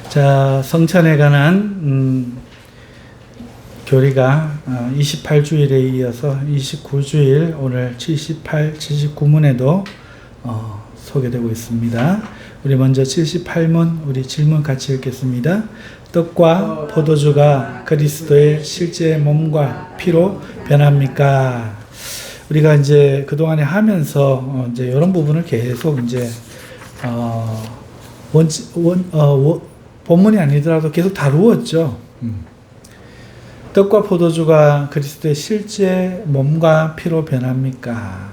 자, 성찬에 관한 교리가 28주일에 이어서 29주일 오늘 78, 79문에도 소개되고 있습니다. 우리 먼저 78문 우리 질문 같이 읽겠습니다. 떡과 포도주가 그리스도의 실제 몸과 피로 변합니까? 우리가 이제 그동안에 하면서 이제 이런 부분을 계속 이제 본문이 아니더라도 계속 다루었죠. 떡과 포도주가 그리스도의 실제 몸과 피로 변합니까?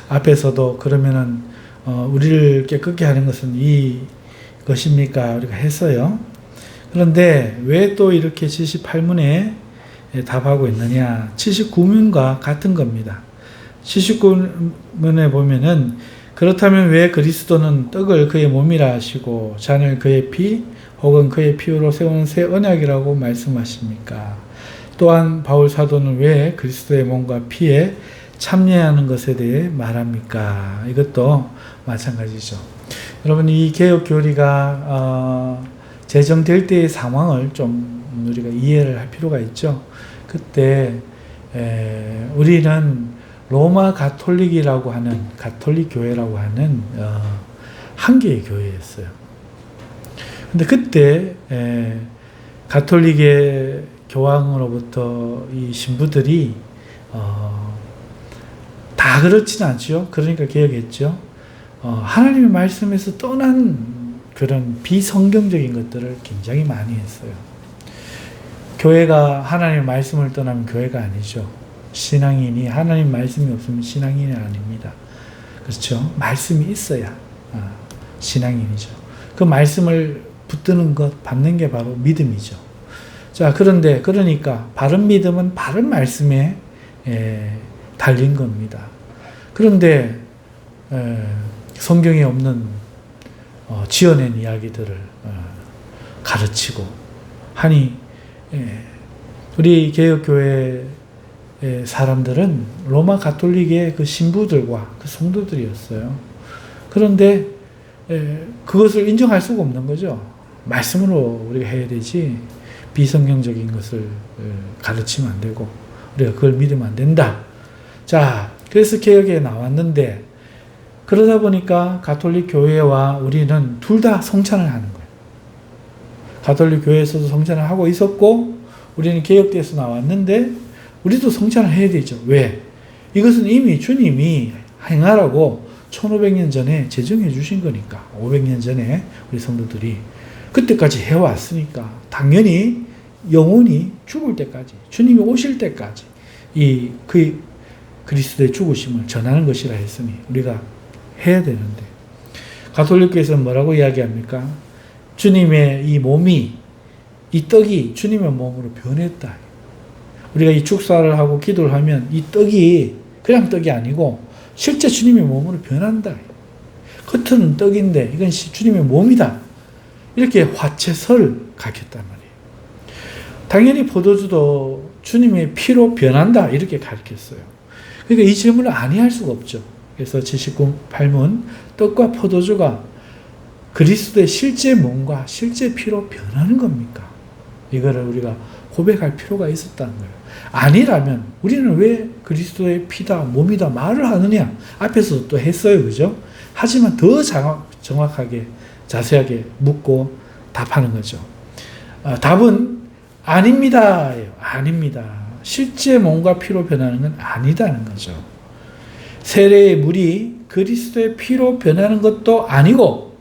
앞에서도 그러면은 우리를 깨끗게 하는 것은 이것입니까? 우리가 했어요. 그런데 왜 또 이렇게 78문에 답하고 있느냐? 79문과 같은 겁니다. 79문에 보면은 그렇다면 왜 그리스도는 떡을 그의 몸이라 하시고 잔을 그의 피 혹은 그의 피로 세우는 새 언약이라고 말씀하십니까? 또한 바울 사도는 왜 그리스도의 몸과 피에 참여하는 것에 대해 말합니까? 이것도 마찬가지죠. 여러분, 이 개혁 교리가 제정될 때의 상황을 좀 우리가 이해를 할 필요가 있죠. 그때 우리는 로마 가톨릭이라고 하는 가톨릭 교회라고 하는 한 개의 교회였어요. 근데 그때 가톨릭의 교황으로부터 이 신부들이 다 그렇지는 않죠. 그러니까 개혁했죠. 하나님의 말씀에서 떠난 그런 비성경적인 것들을 굉장히 많이 했어요. 교회가 하나님의 말씀을 떠나면 교회가 아니죠. 신앙인이 하나님 말씀이 없으면 신앙인이 아닙니다. 그렇죠? 말씀이 있어야 신앙인이죠. 그 말씀을 붙드는 것, 받는 게 바로 믿음이죠. 자, 그러니까 바른 믿음은 바른 말씀에 달린 겁니다. 그런데 성경에 없는 지어낸 이야기들을 가르치고 하니 우리 개혁교회 사람들은 로마 가톨릭의 그 신부들과 그 성도들이었어요. 그런데 그것을 인정할 수가 없는 거죠. 말씀으로 우리가 해야 되지 비성경적인 것을 가르치면 안 되고 우리가 그걸 믿으면 안 된다. 자, 그래서 개혁에 나왔는데 그러다 보니까 가톨릭 교회와 우리는 둘 다 성찬을 하는 거예요. 가톨릭 교회에서도 성찬을 하고 있었고 우리는 개혁대에서 나왔는데 우리도 성찬을 해야 되죠. 왜? 이것은 이미 주님이 행하라고 1500년 전에 제정해 주신 거니까. 500년 전에 우리 성도들이 그때까지 해왔으니까 당연히 영원히 죽을 때까지 주님이 오실 때까지 그 그리스도의 죽으심을 전하는 것이라 했으니 우리가 해야 되는데 가톨릭교에서는 뭐라고 이야기합니까? 주님의 이 몸이 이 떡이 주님의 몸으로 변했다. 우리가 이 축사를 하고 기도를 하면 이 떡이 그냥 떡이 아니고 실제 주님의 몸으로 변한다. 겉은 떡인데 이건 주님의 몸이다. 이렇게 화채설을 가르쳤단 말이에요. 당연히 포도주도 주님의 피로 변한다. 이렇게 가르쳤어요. 그러니까 이 질문을 아니할 수가 없죠. 그래서 78문 떡과 포도주가 그리스도의 실제 몸과 실제 피로 변하는 겁니까? 이거를 우리가 고백할 필요가 있었다는 거예요. 아니라면 우리는 왜 그리스도의 피다, 몸이다 말을 하느냐? 앞에서도 또 했어요. 그죠? 하지만 더 정확하게 자세하게 묻고 답하는 거죠. 답은 아닙니다. 아닙니다. 실제 몸과 피로 변하는 건 아니다는 거죠. 세례의 물이 그리스도의 피로 변하는 것도 아니고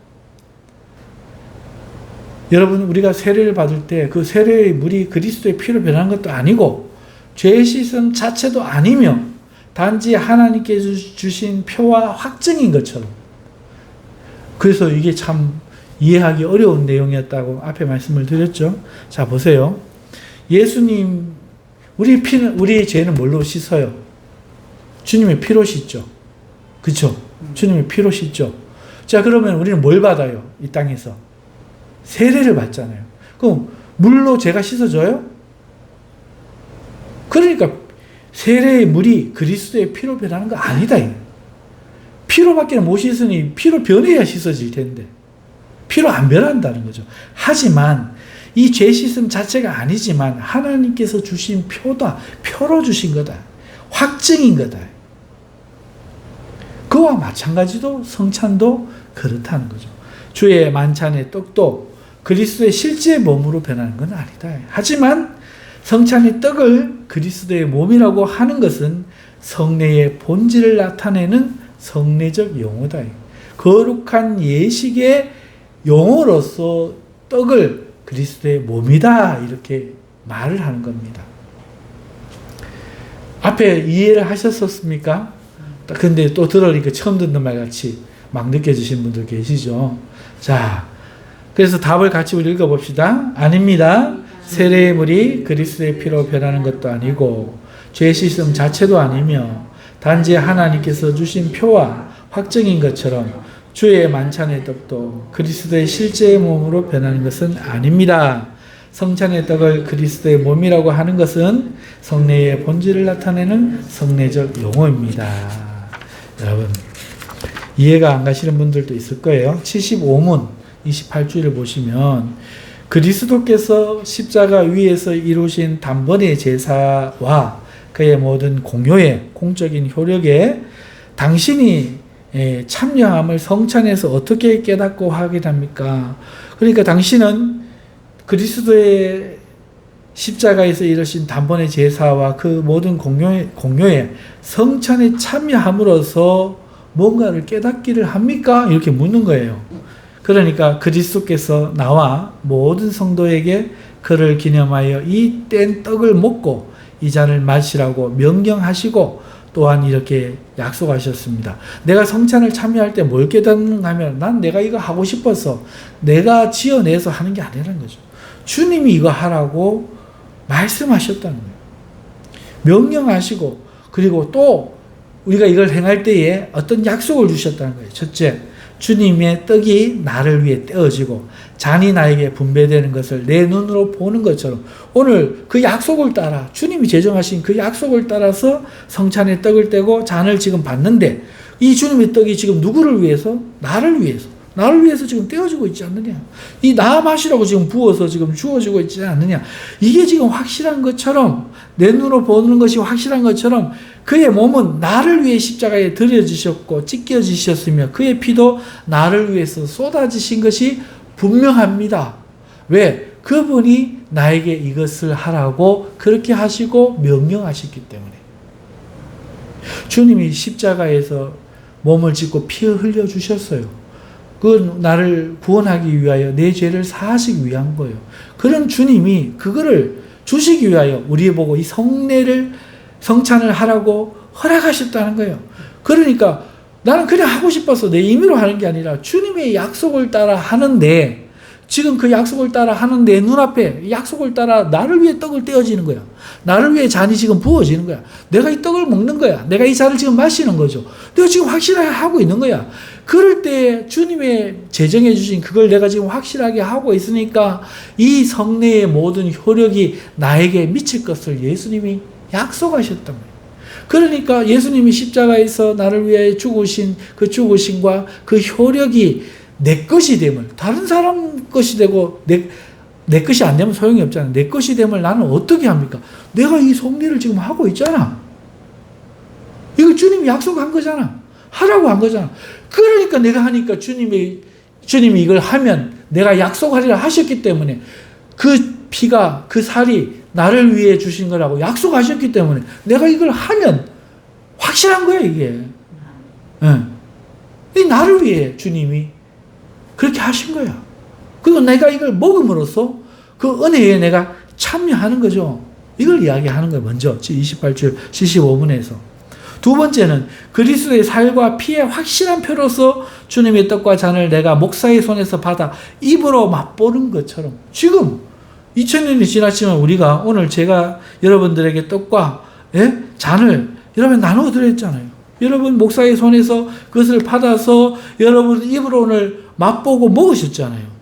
여러분 우리가 세례를 받을 때 그 세례의 물이 그리스도의 피로 변하는 것도 아니고 죄 씻음 자체도 아니며 단지 하나님께 주신 표와 확증인 것처럼 그래서 이게 참 이해하기 어려운 내용이었다고 앞에 말씀을 드렸죠. 자, 보세요. 예수님 우리 죄는 뭘로 씻어요? 주님의 피로 씻죠. 그렇죠? 주님의 피로 씻죠. 자, 그러면 우리는 뭘 받아요? 이 땅에서 세례를 받잖아요. 그럼 물로 죄가 씻어져요? 그러니까 세례의 물이 그리스도의 피로 변하는 거 아니다. 피로밖에 못 씻으니 피로 변해야 씻어질 텐데 피로 안 변한다는 거죠. 하지만 이 죄 씻음 자체가 아니지만 하나님께서 주신 표다. 표로 주신 거다. 확증인 거다. 그와 마찬가지로 성찬도 그렇다는 거죠. 주의 만찬의 떡도 그리스도의 실제 몸으로 변하는 건 아니다. 하지만 성찬의 떡을 그리스도의 몸이라고 하는 것은 성례의 본질을 나타내는 성례적 용어다. 거룩한 예식의 용어로서 떡을 그리스도의 몸이다 이렇게 말을 하는 겁니다. 앞에 이해를 하셨었습니까? 근데 또 들으니까 처음 듣는 말 같이 막 느껴지신 분들 계시죠? 자, 그래서 답을 같이 우리 읽어봅시다. 아닙니다. 세례의 물이 그리스도의 피로 변하는 것도 아니고 죄 씻음 자체도 아니며 단지 하나님께서 주신 표와 확증인 것처럼 주의 만찬의 떡도 그리스도의 실제의 몸으로 변하는 것은 아닙니다. 성찬의 떡을 그리스도의 몸이라고 하는 것은 성례의 본질을 나타내는 성례적 용어입니다. 여러분, 이해가 안 가시는 분들도 있을 거예요. 75문 28주를 보시면 그리스도께서 십자가 위에서 이루신 단번의 제사와 그의 모든 공효에 공적인 효력에 당신이 참여함을 성찬에서 어떻게 깨닫고 확인합니까? 그러니까 당신은 그리스도의 십자가에서 이루신 단번의 제사와 그 모든 공효에 성찬에 참여함으로써 뭔가를 깨닫기를 합니까? 이렇게 묻는 거예요. 그러니까 그리스도께서 나와 모든 성도에게 그를 기념하여 이 뗀 떡을 먹고 이 잔을 마시라고 명령하시고 또한 이렇게 약속하셨습니다. 내가 성찬을 참여할 때 뭘 깨닫는가 하면 난 내가 이거 하고 싶어서 내가 지어내서 하는 게 아니라는 거죠. 주님이 이거 하라고 말씀하셨다는 거예요. 명령하시고 그리고 또 우리가 이걸 행할 때에 어떤 약속을 주셨다는 거예요. 첫째, 주님의 떡이 나를 위해 떼어지고 잔이 나에게 분배되는 것을 내 눈으로 보는 것처럼 오늘 그 약속을 따라 주님이 제정하신 그 약속을 따라서 성찬의 떡을 떼고 잔을 지금 받는데 이 주님의 떡이 지금 누구를 위해서? 나를 위해서 지금 떼어지고 있지 않느냐. 이 나 마시라고 지금 부어서 지금 주어지고 있지 않느냐. 이게 지금 확실한 것처럼 내 눈으로 보는 것이 확실한 것처럼 그의 몸은 나를 위해 십자가에 들여지셨고 찢겨지셨으며 그의 피도 나를 위해서 쏟아지신 것이 분명합니다. 왜? 그분이 나에게 이것을 하라고 그렇게 하시고 명령하셨기 때문에. 주님이 십자가에서 몸을 찢고 피 흘려 주셨어요. 그 나를 구원하기 위하여 내 죄를 사하시기 위한 거예요. 그런 주님이 그거를 주시기 위하여 우리 보고 이 성찬을 하라고 허락하셨다는 거예요. 그러니까 나는 그냥 하고 싶어서 내 임의로 하는 게 아니라 주님의 약속을 따라 하는데 지금 그 약속을 따라 하는 내 눈앞에 약속을 따라 나를 위해 떡을 떼어지는 거야. 나를 위해 잔이 지금 부어지는 거야. 내가 이 떡을 먹는 거야. 내가 이 잔을 지금 마시는 거죠. 내가 지금 확실하게 하고 있는 거야. 그럴 때 주님의 제정해 주신 그걸 내가 지금 확실하게 하고 있으니까 이 성례의 모든 효력이 나에게 미칠 것을 예수님이 약속하셨단 말이에요. 그러니까 예수님이 십자가에서 나를 위해 죽으신 그 죽으심과 그 효력이 내 것이 됨을 다른 사람 것이 되고 내 것이 안 되면 소용이 없잖아. 내 것이 됨을 나는 어떻게 합니까? 내가 이 성례를 지금 하고 있잖아. 이거 주님이 약속한 거잖아. 하라고 한 거잖아. 그러니까 내가 하니까 주님이 이걸 하면 내가 약속하리라 하셨기 때문에 그 피가 그 살이 나를 위해 주신 거라고 약속하셨기 때문에 내가 이걸 하면 확실한 거야 이게. 이 나를 위해 주님이 그렇게 하신 거야. 그리고 내가 이걸 먹음으로써 그 은혜에 내가 참여하는 거죠. 이걸 이야기하는 거예요. 먼저 28절 75분에서. 두 번째는 그리스도의 살과 피의 확실한 표로서 주님의 떡과 잔을 내가 목사의 손에서 받아 입으로 맛보는 것처럼 지금 2000년이 지났지만 우리가 오늘 제가 여러분들에게 떡과 잔을 여러분 나누어 드렸잖아요. 여러분 목사의 손에서 그것을 받아서 여러분 입으로 오늘 맛보고 먹으셨잖아요.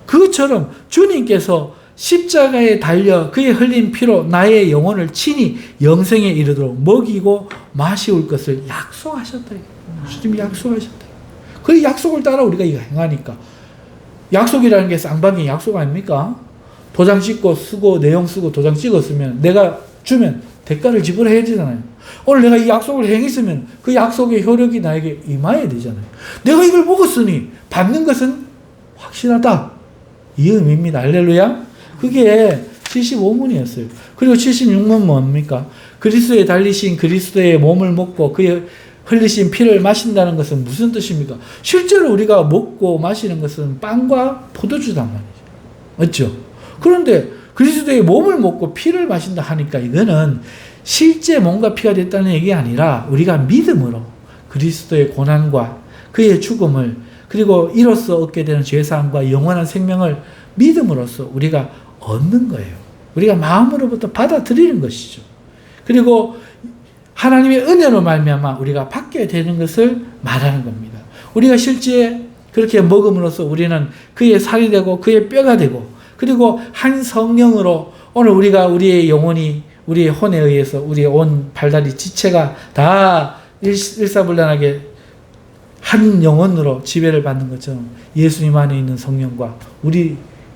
그것처럼 주님께서 십자가에 달려 그의 흘린 피로 나의 영혼을 친히 영생에 이르도록 먹이고 마시올 것을 약속하셨다. 주님이 약속하셨다. 그 약속을 따라 우리가 이거 행하니까 약속이라는 게 쌍방이 약속 아닙니까? 도장 찍고 쓰고 내용 쓰고 도장 찍었으면 내가 주면 대가를 지불해야 되잖아요. 오늘 내가 이 약속을 행했으면 그 약속의 효력이 나에게 임해야 되잖아요. 내가 이걸 먹었으니 받는 것은 확실하다. 이 의미입니다. 할렐루야. 그게 75문이었어요. 그리고 76문 뭡니까? 그리스도에 달리신 그리스도의 몸을 먹고 그의 흘리신 피를 마신다는 것은 무슨 뜻입니까? 실제로 우리가 먹고 마시는 것은 빵과 포도주단 말이죠. 맞죠? 그런데 그리스도의 몸을 먹고 피를 마신다 하니까 이거는 실제 몸과 피가 됐다는 얘기가 아니라 우리가 믿음으로 그리스도의 고난과 그의 죽음을 그리고 이로써 얻게 되는 죄사함과 영원한 생명을 믿음으로써 우리가 얻는 거예요. 우리가 마음으로부터 받아들이는 것이죠. 그리고 하나님의 은혜로 말미암아 우리가 받게 되는 것을 말하는 겁니다. 우리가 실제 그렇게 먹음으로써 우리는 그의 살이 되고 그의 뼈가 되고 그리고 한 성령으로 오늘 우리가 우리의 영혼이 우리의 혼에 의해서 우리의 온 발다리 지체가 다 일사불란하게 한 영혼으로 지배를 받는 것처럼 예수님 안에 있는 성령과 우리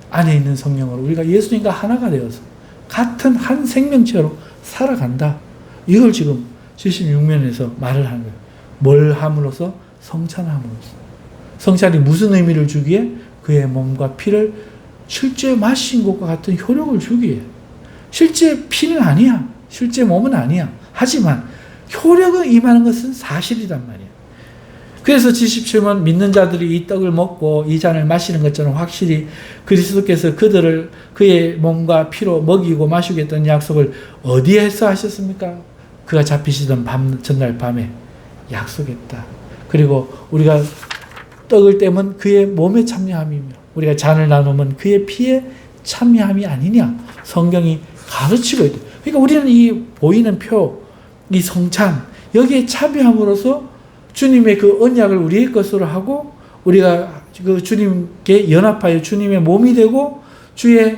안에 있는 성령으로 우리가 예수님과 하나가 되어서 같은 한 생명체로 살아간다. 이걸 지금 76면에서 말을 하는 거예요. 뭘 함으로써? 성찬함으로써. 성찬이 무슨 의미를 주기에? 그의 몸과 피를 실제 마신 것과 같은 효력을 주기에. 실제 피는 아니야. 실제 몸은 아니야. 하지만 효력을 임하는 것은 사실이란 말이야. 그래서 77번 믿는 자들이 이 떡을 먹고 이 잔을 마시는 것처럼 확실히 그리스도께서 그들을 그의 몸과 피로 먹이고 마시겠다는 약속을 어디에서 하셨습니까? 그가 잡히시던 전날 밤에 약속했다. 그리고 우리가 떡을 떼면 그의 몸에 참여함이며 우리가 잔을 나누면 그의 피에 참여함이 아니냐. 성경이 가르치고 있다. 그러니까 우리는 이 보이는 표, 이 성찬, 여기에 참여함으로써 주님의 그 언약을 우리의 것으로 하고 우리가 그 주님께 연합하여 주님의 몸이 되고 주의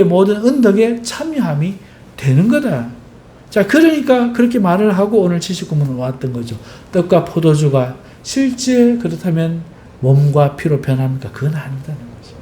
모든 은덕에 참여함이 되는 거다. 자, 그러니까 그렇게 말을 하고 오늘 79문을 왔던 거죠. 떡과 포도주가 실제 그렇다면 몸과 피로 변합니까? 그건 아니다는 거죠.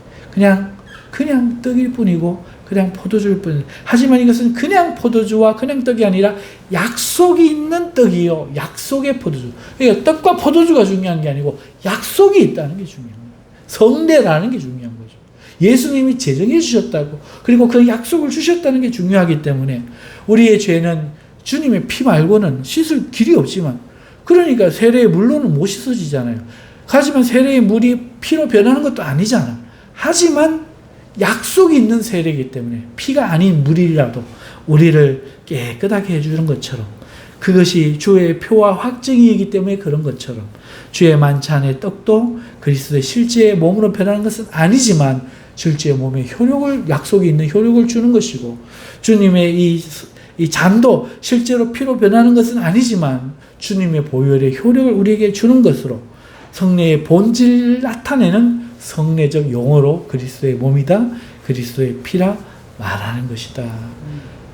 그냥 떡일 뿐이고 그냥 포도주일 뿐이에요. 하지만 이것은 그냥 포도주와 그냥 떡이 아니라 약속이 있는 떡이요. 약속의 포도주. 그러니까 떡과 포도주가 중요한 게 아니고 약속이 있다는 게 중요한 거예요. 성례라는 게 중요한 거죠. 예수님이 제정해 주셨다고 그리고 그 약속을 주셨다는 게 중요하기 때문에 우리의 죄는 주님의 피 말고는 씻을 길이 없지만 그러니까 세례의 물로는 못 씻어지잖아요. 하지만 세례의 물이 피로 변하는 것도 아니잖아. 하지만 약속이 있는 세례이기 때문에 피가 아닌 물이라도 우리를 깨끗하게 해주는 것처럼 그것이 주의 표와 확증이기 때문에 그런 것처럼 주의 만찬의 떡도 그리스도의 실제의 몸으로 변하는 것은 아니지만 실제의 몸에 효력을 약속이 있는 효력을 주는 것이고 주님의 이 잔도 실제로 피로 변하는 것은 아니지만 주님의 보혈의 효력을 우리에게 주는 것으로 성례의 본질을 나타내는 성례적 용어로 그리스도의 몸이다, 그리스도의 피라 말하는 것이다.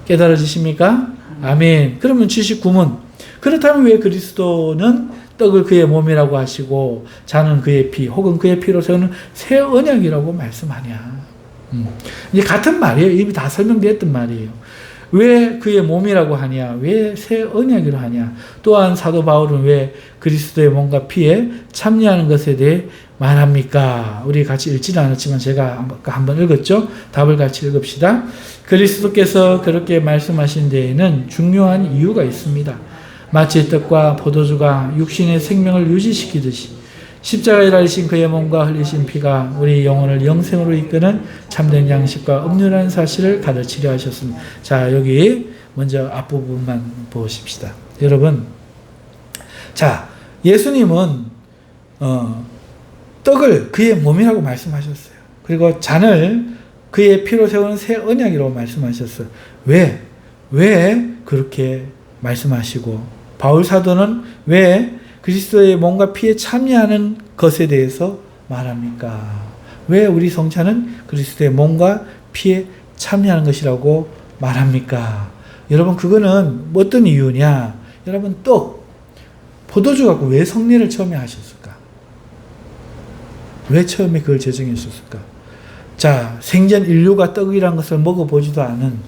깨달아지십니까? 아멘. 그러면 79문. 그렇다면 왜 그리스도는 떡을 그의 몸이라고 하시고 잔은 그의 피 혹은 그의 피로 세우는 새 언약이라고 말씀하냐. 이제 같은 말이에요. 이미 다 설명되었던 말이에요. 왜 그의 몸이라고 하냐? 왜 새 언약이라고 하냐? 또한 사도 바울은 왜 그리스도의 몸과 피에 참여하는 것에 대해 말합니까? 우리 같이 읽지는 않았지만 제가 한번 읽었죠? 답을 같이 읽읍시다. 그리스도께서 그렇게 말씀하신 데에는 중요한 이유가 있습니다. 마치 떡과 포도주가 육신의 생명을 유지시키듯이 십자가에 달리신 그의 몸과 흘리신 피가 우리 영혼을 영생으로 이끄는 참된 양식과 음료라는 사실을 가르치려 하셨습니다. 자, 여기 먼저 앞부분만 보십시다. 여러분, 자, 예수님은 떡을 그의 몸이라고 말씀하셨어요. 그리고 잔을 그의 피로 세우는 새 언약이라고 말씀하셨어요. 왜 그렇게 말씀하시고 바울 사도는 왜 그리스도의 몸과 피에 참여하는 것에 대해서 말합니까? 왜 우리 성찬은 그리스도의 몸과 피에 참여하는 것이라고 말합니까? 여러분, 그거는 어떤 이유냐? 여러분, 떡, 포도주 갖고 왜 성례를 처음에 하셨을까? 왜 처음에 그걸 제정했었을까? 자, 생전 인류가 떡이란 것을 먹어보지도 않은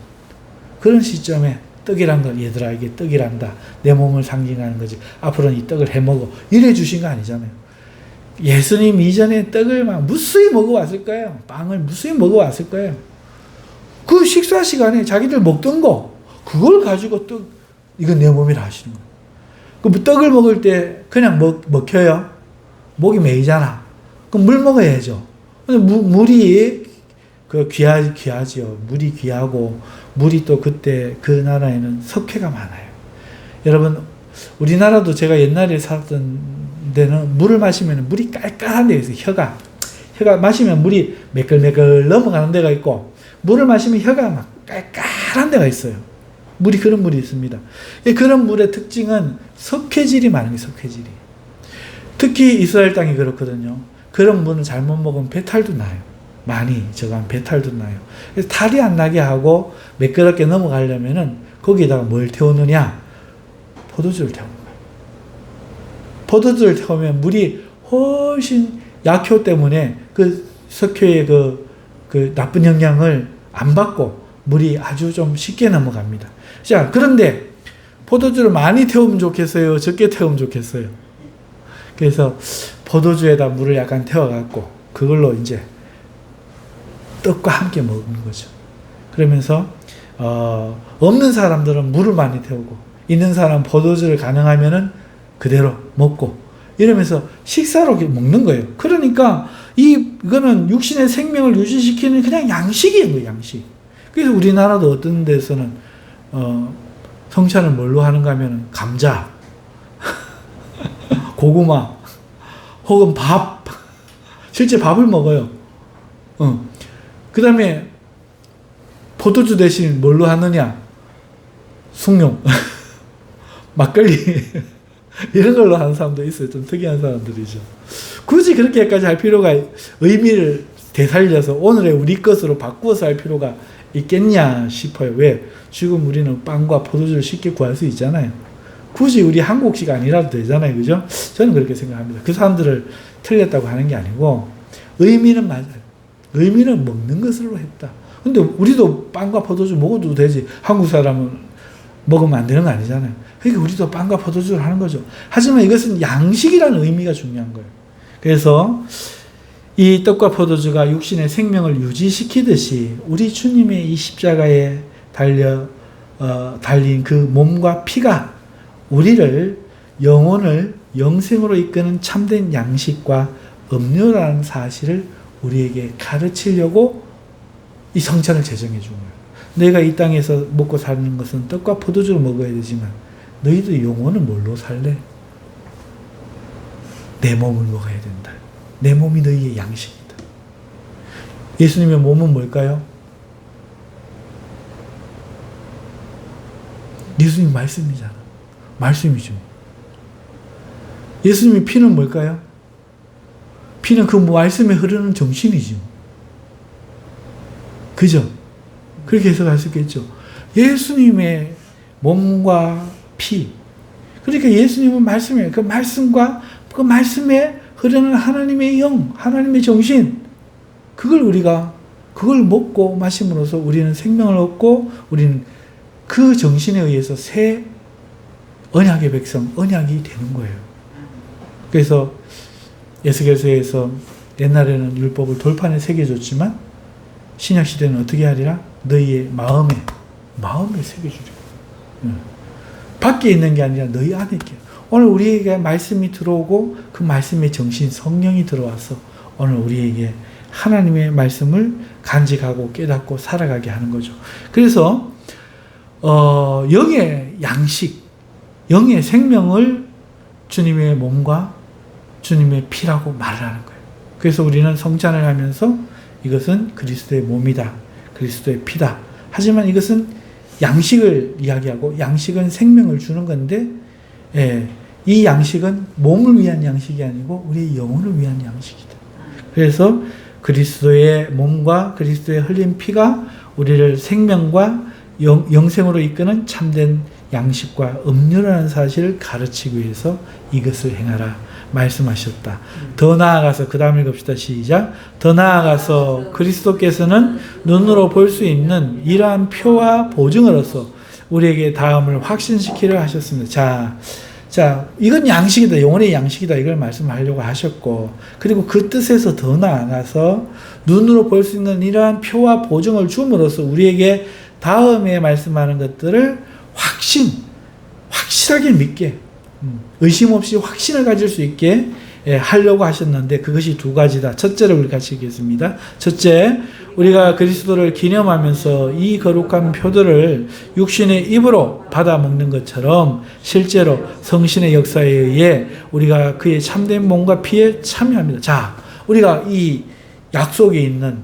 그런 시점에 떡이란 걸, 얘들아 이게 떡이란다. 내 몸을 상징하는 거지. 앞으로는 이 떡을 해먹어. 이래 주신 거 아니잖아요. 예수님 이전에 떡을 막 무수히 먹어왔을 거예요. 빵을 무수히 먹어왔을 거예요. 그 식사 시간에 자기들 먹던 거, 그걸 가지고 떡, 이건 내 몸이라 하시는 거예요. 그 떡을 먹을 때 그냥 먹혀요? 목이 메이잖아. 그럼 물 먹어야죠. 물이 귀하지요. 물이 귀하고, 물이 또 그때 그 나라에는 석회가 많아요. 여러분, 우리나라도 제가 옛날에 살았던 데는 물을 마시면 물이 깔깔한 데가 있어요. 혀가 마시면 물이 매끌매끌 넘어가는 데가 있고, 물을 마시면 혀가 막 깔깔한 데가 있어요. 그런 물이 있습니다. 그런 물의 특징은 석회질이 많은 게 석회질이. 특히 이스라엘 땅이 그렇거든요. 그런 물은 잘못 먹으면 배탈도 나요. 많이 저간 배탈도 나요. 그래서 탈이 안 나게 하고 매끄럽게 넘어가려면은 거기에다가 뭘 태우느냐? 포도주를 태우는 거예요. 포도주를 태우면 물이 훨씬 약효 때문에 그 석회의 그 나쁜 영향을 안 받고 물이 아주 좀 쉽게 넘어갑니다. 자, 그런데 포도주를 많이 태우면 좋겠어요? 적게 태우면 좋겠어요? 그래서 포도주에다 물을 약간 태워갖고 그걸로 이제 떡과 함께 먹는 거죠. 그러면서 없는 사람들은 물을 많이 태우고 있는 사람은 포도주를 가능하면은 그대로 먹고 이러면서 식사로 먹는 거예요. 그러니까 이거는 육신의 생명을 유지시키는 그냥 양식이에요. 뭐 양식. 그래서 우리나라도 어떤 데서는 성찬을 뭘로 하는가 하면 감자, 고구마, 혹은 밥. 실제 밥을 먹어요. 그 다음에 포도주 대신 뭘로 하느냐? 숭늉, 막걸리 이런 걸로 하는 사람도 있어요. 좀 특이한 사람들이죠. 굳이 그렇게까지 할 필요가, 의미를 되살려서 오늘의 우리 것으로 바꾸어서 할 필요가 있겠냐 싶어요. 왜? 지금 우리는 빵과 포도주를 쉽게 구할 수 있잖아요. 굳이 우리 한국식 아니라도 되잖아요. 그죠? 저는 그렇게 생각합니다. 그 사람들을 틀렸다고 하는 게 아니고 의미는 맞아요. 의미는 먹는 것으로 했다. 근데 우리도 빵과 포도주 먹어도 되지. 한국 사람은 먹으면 안 되는 거 아니잖아요. 그러니까 우리도 빵과 포도주를 하는 거죠. 하지만 이것은 양식이라는 의미가 중요한 거예요. 그래서 이 떡과 포도주가 육신의 생명을 유지시키듯이 우리 주님의 이 십자가에 달린 그 몸과 피가 우리를 영혼을 영생으로 이끄는 참된 양식과 음료라는 사실을 우리에게 가르치려고 이 성찬을 제정해 준 거예요. 내가 이 땅에서 먹고 사는 것은 떡과 포도주를 먹어야 되지만 너희도 영혼은 뭘로 살래? 내 몸을 먹어야 된다. 내 몸이 너희의 양식이다. 예수님의 몸은 뭘까요? 예수님 말씀이잖아. 말씀이죠. 예수님의 피는 뭘까요? 피는 그 말씀에 흐르는 정신이죠. 그죠? 그렇게 해석할 수 있겠죠. 예수님의 몸과 피. 그러니까 예수님은 말씀이에요. 그 말씀과 그 말씀에 흐르는 하나님의 영, 하나님의 정신. 그걸 먹고 마심으로써 우리는 생명을 얻고 우리는 그 정신에 의해서 새 언약의 백성, 언약이 되는 거예요. 그래서 에스겔서에서 옛날에는 율법을 돌판에 새겨줬지만 신약시대는 어떻게 하리라? 너희의 마음에 새겨주리라. 밖에 있는 게 아니라 너희 안에 있게. 오늘 우리에게 말씀이 들어오고 그 말씀의 정신, 성령이 들어와서 오늘 우리에게 하나님의 말씀을 간직하고 깨닫고 살아가게 하는 거죠. 그래서 영의 양식, 영의 생명을 주님의 몸과 주님의 피라고 말을 하는 거예요. 그래서 우리는 성찬을 하면서 이것은 그리스도의 몸이다. 그리스도의 피다. 하지만 이것은 양식을 이야기하고 양식은 생명을 주는 건데 이 양식은 몸을 위한 양식이 아니고 우리의 영혼을 위한 양식이다. 그래서 그리스도의 몸과 그리스도의 흘린 피가 우리를 생명과 영생으로 이끄는 참된 양식과 음료라는 사실을 가르치기 위해서 이것을 행하라 말씀하셨다. 더 나아가서 그 다음 읽읍시다. 시작. 더 나아가서 그리스도께서는 눈으로 볼 수 있는 이러한 표와 보증으로서 우리에게 다음을 확신시키려 하셨습니다. 자, 이건 양식이다. 영혼의 양식이다. 이걸 말씀하려고 하셨고, 그리고 그 뜻에서 더 나아가서 눈으로 볼 수 있는 이러한 표와 보증을 줌으로써 우리에게 다음에 말씀하는 것들을 확실하게 믿게, 의심 없이 확신을 가질 수 있게 하려고 하셨는데, 그것이 두 가지다. 첫째를 우리 같이 읽겠습니다. 첫째, 우리가 그리스도를 기념하면서 이 거룩한 표들을 육신의 입으로 받아 먹는 것처럼 실제로 성신의 역사에 의해 우리가 그의 참된 몸과 피에 참여합니다. 자, 우리가 이 약속에 있는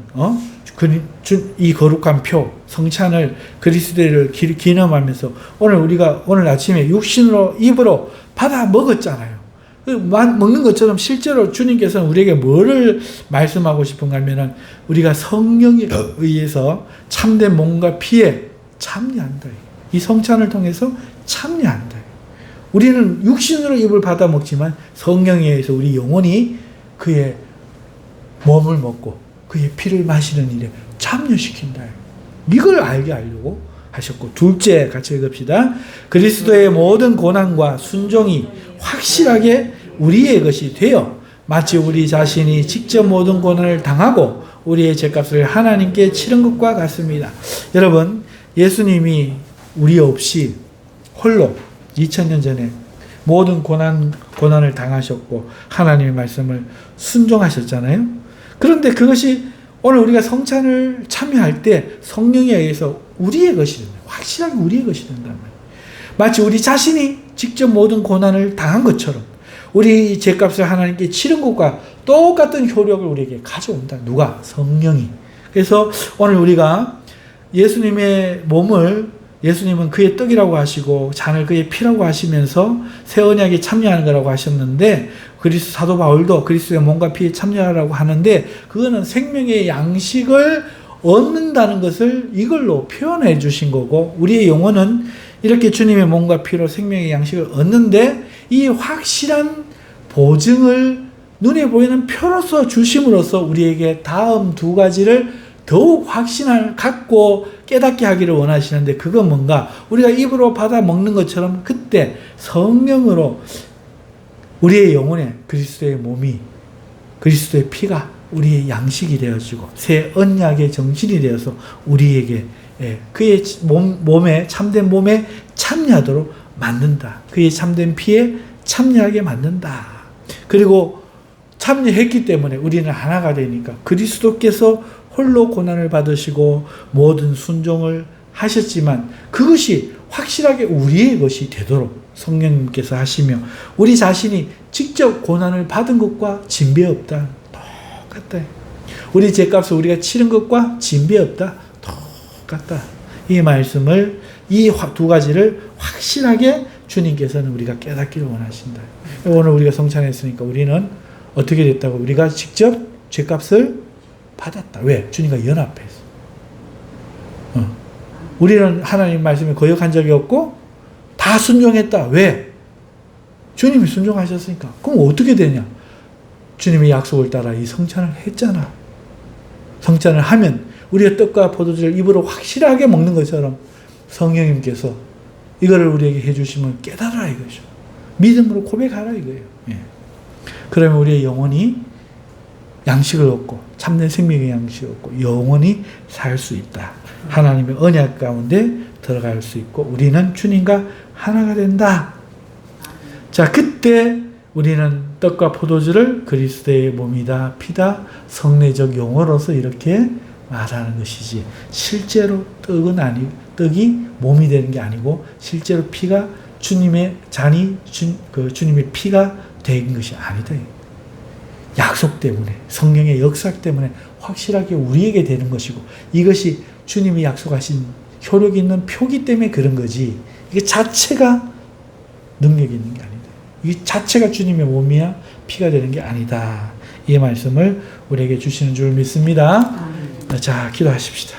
이 거룩한 표, 성찬을, 그리스도를 기념하면서 오늘 아침에 육신으로 입으로 받아 먹었잖아요. 먹는 것처럼 실제로 주님께서는 우리에게 뭐를 말씀하고 싶은가 하면은 우리가 성령에 의해서 참된 몸과 피에 참여한다. 이 성찬을 통해서 참여한다. 우리는 육신으로 입을 받아 먹지만 성령에 의해서 우리 영혼이 그의 몸을 먹고 그의 피를 마시는 일에 참여시킨다. 이걸 알게 하려고 하셨고, 둘째 같이 읽읍시다. 그리스도의 모든 고난과 순종이 확실하게 우리의 것이 되어 마치 우리 자신이 직접 모든 고난을 당하고 우리의 죄값을 하나님께 치른 것과 같습니다. 여러분, 예수님이 우리 없이 홀로 2000년 전에 모든 고난을 당하셨고 하나님의 말씀을 순종하셨잖아요. 그런데 그것이 오늘 우리가 성찬을 참여할 때 성령에 의해서 우리의 것이 된다. 확실하게 우리의 것이 된단 말이에요. 마치 우리 자신이 직접 모든 고난을 당한 것처럼 우리 죄값을 하나님께 치른 것과 똑같은 효력을 우리에게 가져온다. 누가? 성령이. 그래서 오늘 우리가 예수님의 몸을, 예수님은 그의 떡이라고 하시고 잔을 그의 피라고 하시면서 새 언약에 참여하는 거라고 하셨는데, 사도 바울도 그리스도의 몸과 피에 참여하라고 하는데, 그거는 생명의 양식을 얻는다는 것을 이걸로 표현해 주신 거고, 우리의 영혼은 이렇게 주님의 몸과 피로 생명의 양식을 얻는데, 이 확실한 보증을 눈에 보이는 표로서 주심으로써 우리에게 다음 두 가지를 더욱 확신을 갖고 깨닫게 하기를 원하시는데, 그건 뭔가? 우리가 입으로 받아 먹는 것처럼 그때 성령으로 우리의 영혼에 그리스도의 몸이, 그리스도의 피가 우리의 양식이 되어지고 새 언약의 정신이 되어서 우리에게 그의 몸에, 참된 몸에 참여하도록 만든다. 그의 참된 피에 참여하게 만든다. 그리고 참여했기 때문에 우리는 하나가 되니까 그리스도께서 홀로 고난을 받으시고 모든 순종을 하셨지만 그것이 확실하게 우리의 것이 되도록 성령님께서 하시며, 우리 자신이 직접 고난을 받은 것과 진배 없다. 똑같다. 우리 죄값을 우리가 치른 것과 진배 없다. 똑같다. 이 말씀을, 이 두 가지를 확실하게 주님께서는 우리가 깨닫기를 원하신다. 오늘 우리가 성찬했으니까 우리는 어떻게 됐다고? 우리가 직접 죄값을 받았다. 왜? 주님과 연합해서. 우리는 하나님 말씀에 거역한 적이 없고 다 순종했다. 왜? 주님이 순종하셨으니까. 그럼 어떻게 되냐? 주님의 약속을 따라 이 성찬을 했잖아. 성찬을 하면 우리가 떡과 포도주를 입으로 확실하게 먹는 것처럼 성령님께서 이거를 우리에게 해주시면 깨달아라 이거죠. 믿음으로 고백하라 이거예요. 예. 그러면 우리의 영혼이 양식을 얻고 참된 생명의 양식을 얻고 영원히 살 수 있다. 하나님의 언약 가운데 들어갈 수 있고 우리는 주님과 하나가 된다. 자, 그때 우리는 떡과 포도주를 그리스도의 몸이다, 피다, 성례적 용어로서 이렇게 말하는 것이지, 실제로 떡이 몸이 되는 게 아니고 실제로 피가 주님의 잔이 주님의 피가 된 것이 아니다. 약속 때문에, 성령의 역사 때문에 확실하게 우리에게 되는 것이고, 이것이 주님이 약속하신 효력 있는 표기 때문에 그런 거지, 이게 자체가 능력이 있는 게 아니다. 이 자체가 주님의 몸이야 피가 되는 게 아니다. 이 말씀을 우리에게 주시는 줄 믿습니다. 자, 기도하십시다.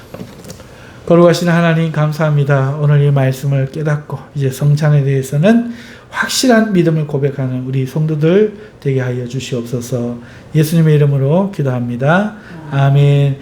거룩하신 하나님 감사합니다. 오늘 이 말씀을 깨닫고 이제 성찬에 대해서는 확실한 믿음을 고백하는 우리 성도들 되게 하여 주시옵소서. 예수님의 이름으로 기도합니다. 아멘.